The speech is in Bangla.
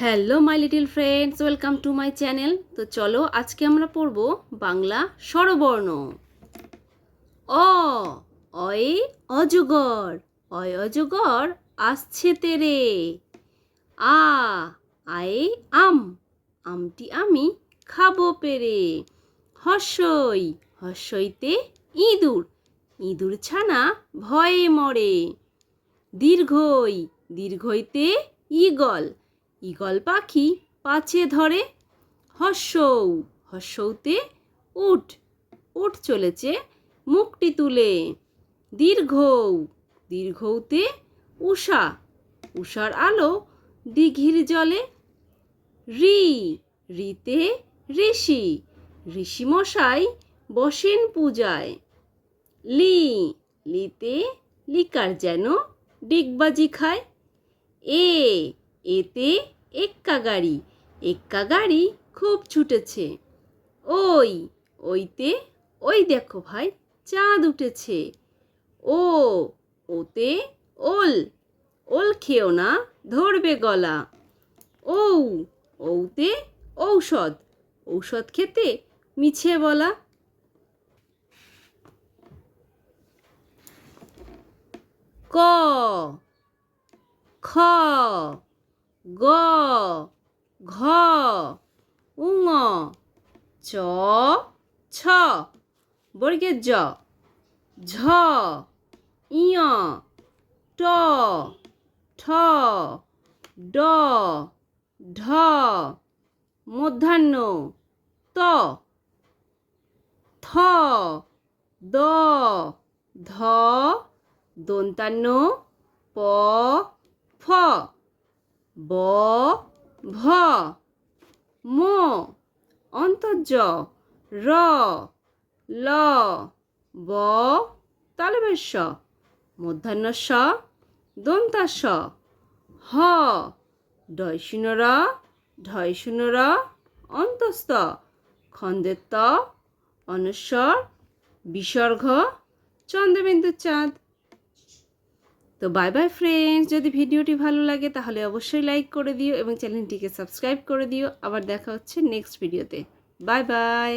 Hello my little friends, welcome to my channel. তো চলো আজকে আমরা পড়ব বাংলা স্বরবর্ণ। অ, অয়ে অজগর, অয় অজগর আসছে তেরে। আ, আয়ে আম, আমটি আমি খাবো পেরে। হর্ষই, হর্ষইতে ইঁদুর, ইঁদুর ছানা ভয়ে মরে। দীর্ঘই, দীর্ঘইতে ঈগল, ঈগল পাখি পাছে ধরে। হর্ষৌ, হর্ষৌতে উট, উট চলেছে মুখটি তুলে। দীর্ঘৌ, দীর্ঘৌতে উষা, উষার আলো দিঘির জলে। ঋ, ঋতে ঋষি, ঋষি মশাই বসেন পূজায়। লি, লিতে লিকার যেন ডিগবাজি খায়। এ, এতে এক্কা গাড়ি, এক্কা গাড়ি খুব ছুটেছে। ওই, ওইতে ওই দেখো ভাই চাঁদ উঠেছে। ও, ওতে ওল, ওল খেও না ধরবে গলা। ঔ, ঔতে ঔষধ, ঔষধ খেতে মিছে বলা। ক, খ, গ, ঘ, উঙ, চ, ছ, বর্গের জ, ঝ, ইয়, ট, ঠ, ড, ঢ, মূর্ধন্য ত, থ, দ, ধ, দন্তান্ন প, ফ, ব, ভ, ম, অন্তর্জ র, ল, ব, তালবেশ স, মূর্ধন্য স, দন্তাস হ, ডয়শূন্য র, ঢয়শূন্য র, অন্তস্থ খন্দের ত, অনুস্বর বিসর্গ চন্দ্রবিন্দু চাঁদ। তো বাই বাই ফ্রেন্ডস, যদি ভিডিওটি ভালো লাগে তাহলে অবশ্যই লাইক করে দিও এবং চ্যানেলটিকে সাবস্ক্রাইব করে দিও। আবার দেখা হচ্ছে নেক্সট ভিডিওতে। Bye bye.